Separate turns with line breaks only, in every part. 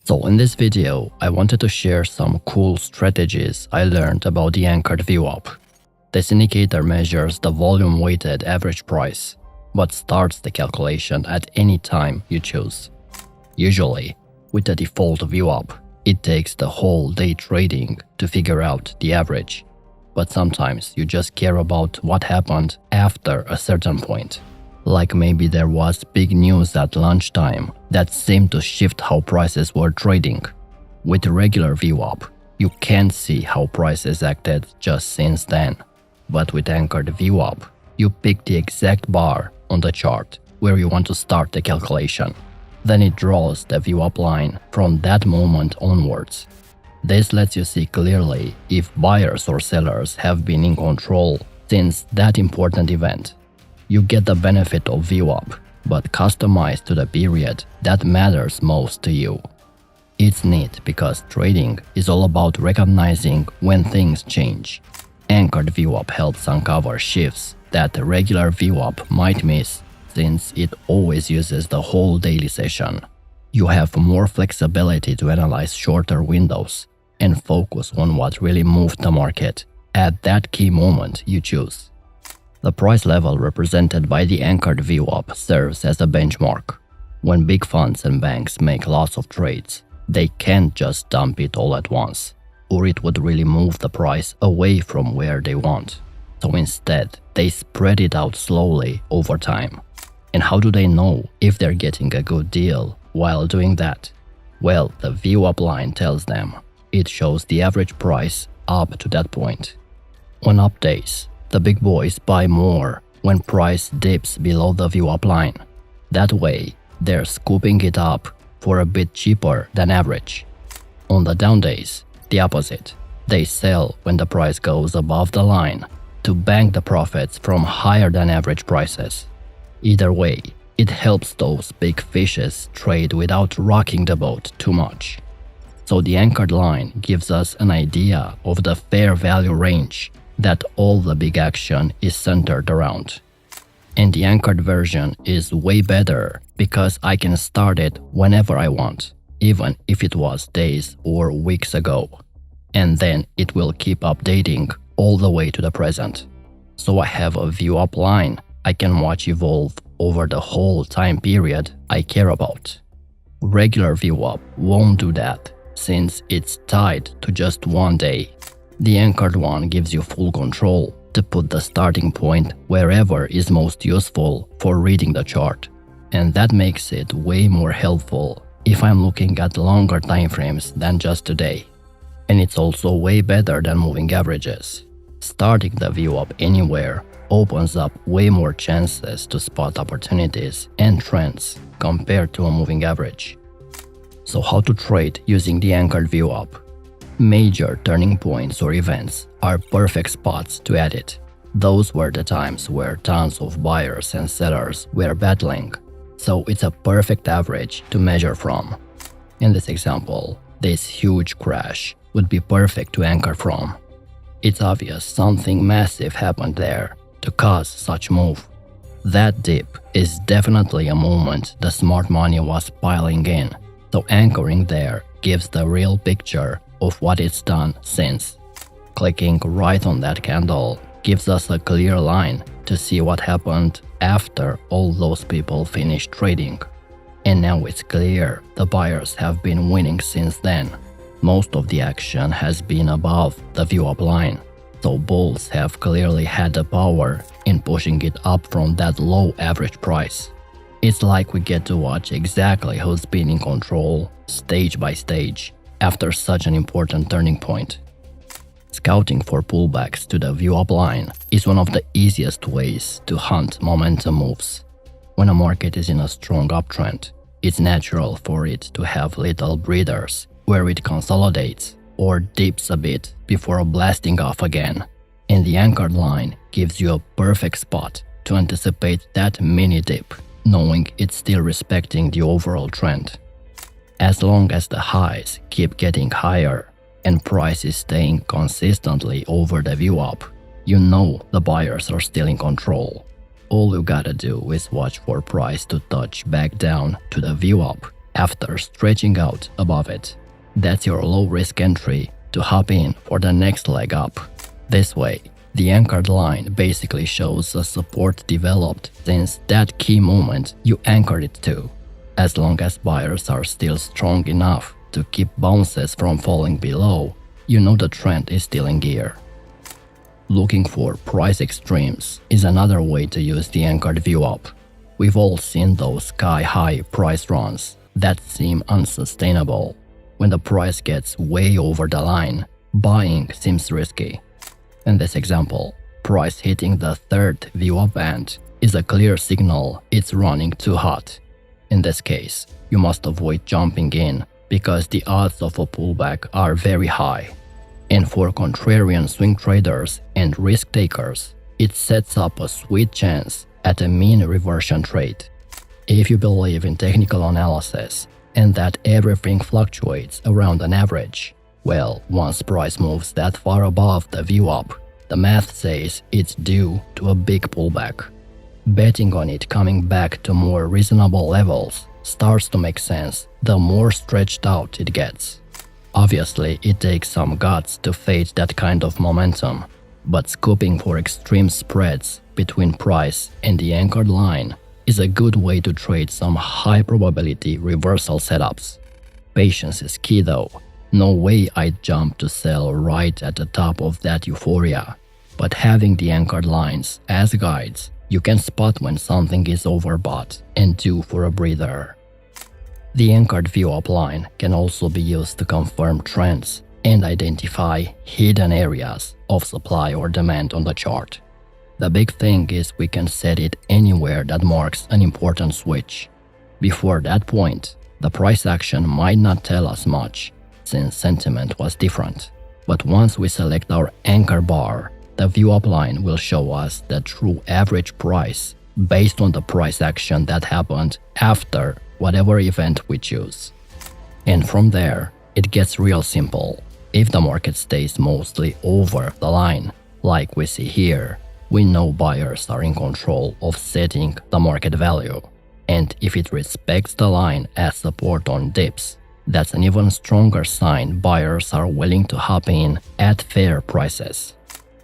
So in this video, I wanted to share some cool strategies I learned about the anchored vwap. This indicator measures the volume-weighted average price, but starts the calculation at any time you choose. Usually, with the default vwap, it takes the whole day trading to figure out the average, but sometimes you just care about what happened after a certain point. Like maybe there was big news at lunchtime that seemed to shift how prices were trading. With regular vwap, you can't see how prices acted just since then. But with anchored vwap, you pick the exact bar on the chart where you want to start the calculation. Then it draws the vwap line from that moment onwards. This lets you see clearly if buyers or sellers have been in control since that important event. You get the benefit of vwap, but customized to the period that matters most to you. It's neat because trading is all about recognizing when things change. Anchored vwap helps uncover shifts that regular vwap might miss since it always uses the whole daily session. You have more flexibility to analyze shorter windows and focus on what really moved the market at that key moment you choose. The price level represented by the anchored vwap serves as a benchmark. When big funds and banks make lots of trades, they can't just dump it all at once, or it would really move the price away from where they want. So instead, they spread it out slowly over time. And how do they know if they're getting a good deal while doing that? Well, the vwap line tells them. It shows the average price up to that point. On up days, the big boys buy more when price dips below the vwap line. That way, they're scooping it up for a bit cheaper than average. On the down days, the opposite. They sell when the price goes above the line to bank the profits from higher than average prices. Either way, it helps those big fishes trade without rocking the boat too much. So the anchored line gives us an idea of the fair value range that all the big action is centered around. And the anchored version is way better because I can start it whenever I want, even if it was days or weeks ago. And then it will keep updating all the way to the present. So I have a vwap line I can watch evolve over the whole time period I care about. Regular vwap won't do that since it's tied to just one day. The anchored one gives you full control to put the starting point wherever is most useful for reading the chart. And that makes it way more helpful if I'm looking at longer timeframes than just today. And it's also way better than moving averages. Starting the vwap anywhere opens up way more chances to spot opportunities and trends compared to a moving average. So how to trade using the anchored vwap? Major turning points or events are perfect spots to add it. Those were the times where tons of buyers and sellers were battling, so it's a perfect average to measure from. In this example, this huge crash would be perfect to anchor from. It's obvious something massive happened there to cause such move. That dip is definitely a moment the smart money was piling in, so anchoring there gives the real picture of what it's done since. Clicking right on that candle gives us a clear line to see what happened after all those people finished trading. And now it's clear the buyers have been winning since then. Most of the action has been above the vwap line, so bulls have clearly had the power in pushing it up from that low average price. It's like we get to watch exactly who's been in control, stage by stage, after such an important turning point. Scouting for pullbacks to the vwap line is one of the easiest ways to hunt momentum moves. When a market is in a strong uptrend, it's natural for it to have little breathers where it consolidates or dips a bit before blasting off again. And the anchored line gives you a perfect spot to anticipate that mini dip, knowing it's still respecting the overall trend. As long as the highs keep getting higher and price is staying consistently over the vwap, you know the buyers are still in control. All you gotta do is watch for price to touch back down to the vwap after stretching out above it. That's your low-risk entry to hop in for the next leg up. This way, the anchored line basically shows a support developed since that key moment you anchored it to. As long as buyers are still strong enough to keep bounces from falling below, you know the trend is still in gear. Looking for price extremes is another way to use the anchored VWAP. We've all seen those sky-high price runs that seem unsustainable. When the price gets way over the line, buying seems risky. In this example, price hitting the third VWAP band is a clear signal it's running too hot. In this case, you must avoid jumping in because the odds of a pullback are very high. And for contrarian swing traders and risk takers, it sets up a sweet chance at a mean reversion trade. If you believe in technical analysis and that everything fluctuates around an average, well, once price moves that far above the VWAP, the math says it's due to a big pullback. Betting on it coming back to more reasonable levels starts to make sense the more stretched out it gets. Obviously, it takes some guts to fade that kind of momentum, but scooping for extreme spreads between price and the anchored line is a good way to trade some high-probability reversal setups. Patience is key though. No way I'd jump to sell right at the top of that euphoria, but having the anchored lines as guides, you can spot when something is overbought and due for a breather. The anchored VWAP line can also be used to confirm trends and identify hidden areas of supply or demand on the chart. The big thing is we can set it anywhere that marks an important switch. Before that point, the price action might not tell us much, since sentiment was different. But once we select our anchor bar, the VWAP line will show us the true average price based on the price action that happened after whatever event we choose. And from there, it gets real simple. If the market stays mostly over the line, like we see here, we know buyers are in control of setting the market value. And if it respects the line as support on dips, that's an even stronger sign buyers are willing to hop in at fair prices.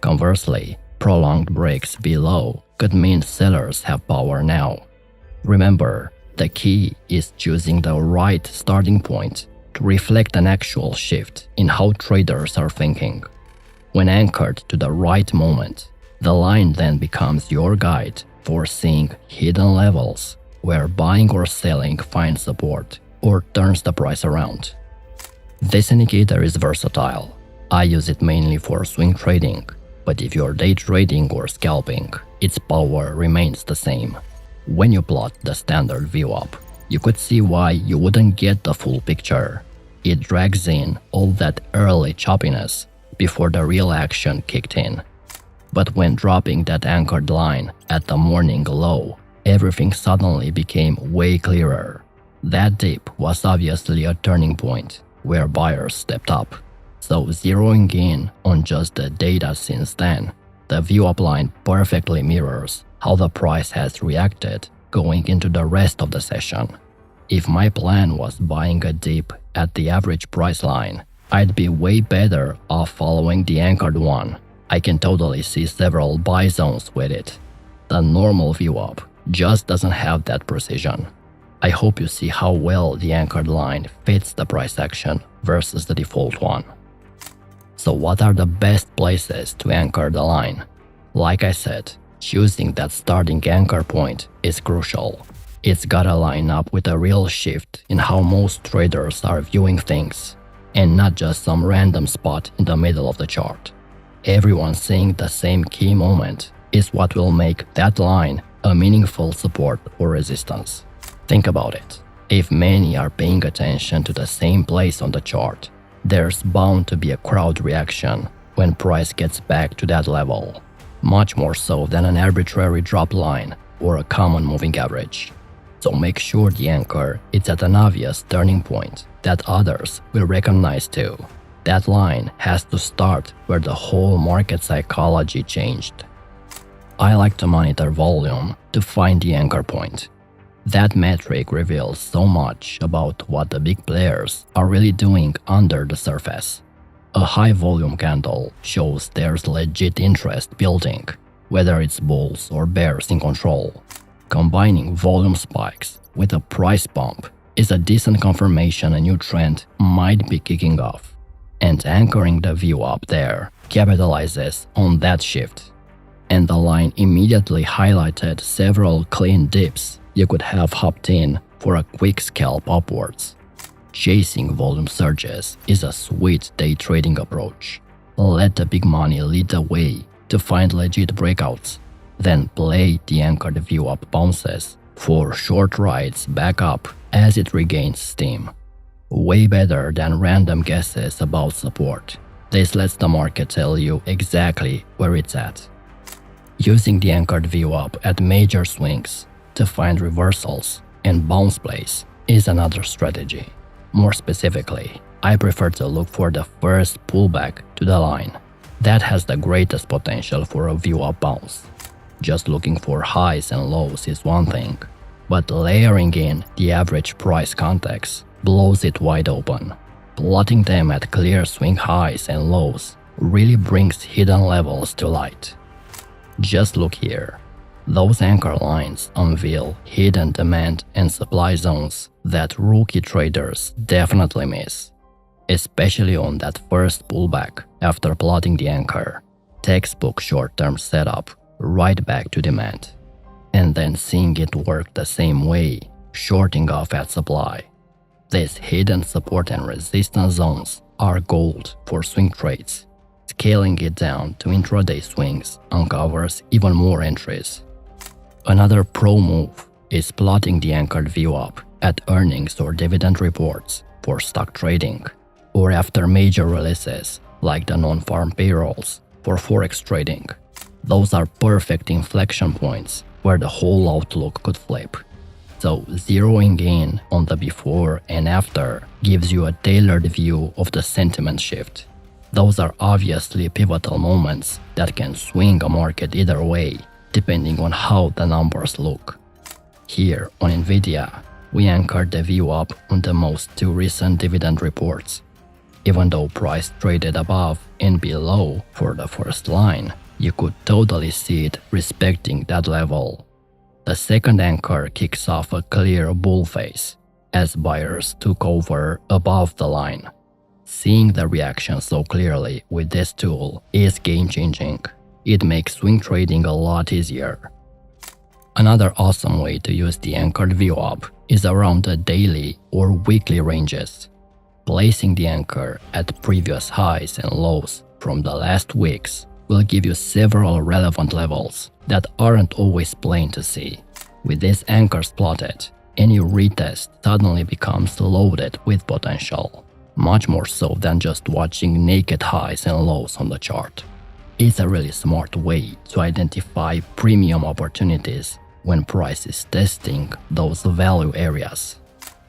Conversely, prolonged breaks below could mean sellers have power now. Remember, the key is choosing the right starting point to reflect an actual shift in how traders are thinking. When anchored to the right moment, the line then becomes your guide for seeing hidden levels where buying or selling finds support or turns the price around. This indicator is versatile. I use it mainly for swing trading, but if you're day trading or scalping, its power remains the same. When you plot the standard VWAP, you could see why you wouldn't get the full picture. It drags in all that early choppiness before the real action kicked in. But when dropping that anchored line at the morning low, everything suddenly became way clearer. That dip was obviously a turning point where buyers stepped up. So zeroing in on just the data since then, the VWAP line perfectly mirrors how the price has reacted going into the rest of the session. If my plan was buying a dip at the average price line, I'd be way better off following the anchored one. I can totally see several buy zones with it. The normal VWAP just doesn't have that precision. I hope you see how well the anchored line fits the price action versus the default one. So what are the best places to anchor the line? Like I said, choosing that starting anchor point is crucial. It's gotta line up with a real shift in how most traders are viewing things, and not just some random spot in the middle of the chart. Everyone seeing the same key moment is what will make that line a meaningful support or resistance. Think about it. If many are paying attention to the same place on the chart, there's bound to be a crowd reaction when price gets back to that level, much more so than an arbitrary drop line or a common moving average. So make sure the anchor is at an obvious turning point that others will recognize too. That line has to start where the whole market psychology changed. I like to monitor volume to find the anchor point. That metric reveals so much about what the big players are really doing under the surface. A high volume candle shows there's legit interest building, whether it's bulls or bears in control. Combining volume spikes with a price bump is a decent confirmation a new trend might be kicking off, and anchoring the VWAP there capitalizes on that shift. And the line immediately highlighted several clean dips you could have hopped in for a quick scalp upwards. Chasing volume surges is a sweet day trading approach. Let the big money lead the way to find legit breakouts, then play the anchored VWAP bounces for short rides back up as it regains steam. Way better than random guesses about support. This lets the market tell you exactly where it's at. Using the anchored VWAP at major swings to find reversals and bounce plays is another strategy. More specifically, I prefer to look for the first pullback to the line. That has the greatest potential for a VWAP bounce. Just looking for highs and lows is one thing, but layering in the average price context blows it wide open. Plotting them at clear swing highs and lows really brings hidden levels to light. Just look here. Those anchor lines unveil hidden demand and supply zones that rookie traders definitely miss, especially on that first pullback after plotting the anchor. Textbook short-term setup right back to demand, and then seeing it work the same way, shorting off at supply. These hidden support and resistance zones are gold for swing trades. Scaling it down to intraday swings uncovers even more entries. Another pro move is plotting the anchored VWAP at earnings or dividend reports for stock trading, or after major releases like the non-farm payrolls for forex trading. Those are perfect inflection points where the whole outlook could flip. So zeroing in on the before and after gives you a tailored view of the sentiment shift. Those are obviously pivotal moments that can swing a market either way, depending on how the numbers look. Here on NVIDIA, we anchored the VWAP on the most two recent dividend reports. Even though price traded above and below for the first line, you could totally see it respecting that level. The second anchor kicks off a clear bull phase as buyers took over above the line. Seeing the reaction so clearly with this tool is game-changing. It makes swing trading a lot easier. Another awesome way to use the anchored VWAP is around the daily or weekly ranges. Placing the anchor at previous highs and lows from the last weeks will give you several relevant levels that aren't always plain to see. With these anchors plotted, any retest suddenly becomes loaded with potential, much more so than just watching naked highs and lows on the chart. It's a really smart way to identify premium opportunities when price is testing those value areas.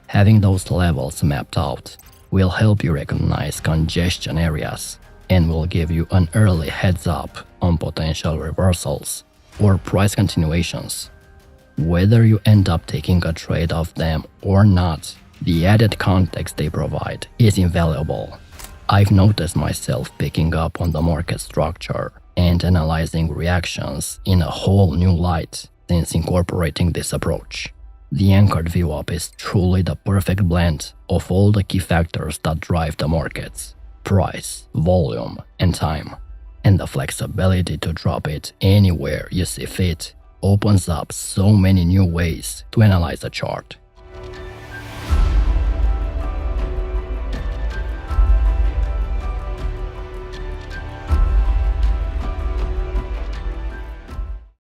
Having those levels mapped out will help you recognize congestion areas and will give you an early heads up on potential reversals or price continuations. Whether you end up taking a trade off them or not, the added context they provide is invaluable. I've noticed myself picking up on the market structure and analyzing reactions in a whole new light since incorporating this approach. The anchored VWAP is truly the perfect blend of all the key factors that drive the markets: price, volume, and time. And the flexibility to drop it anywhere you see fit opens up so many new ways to analyze a chart.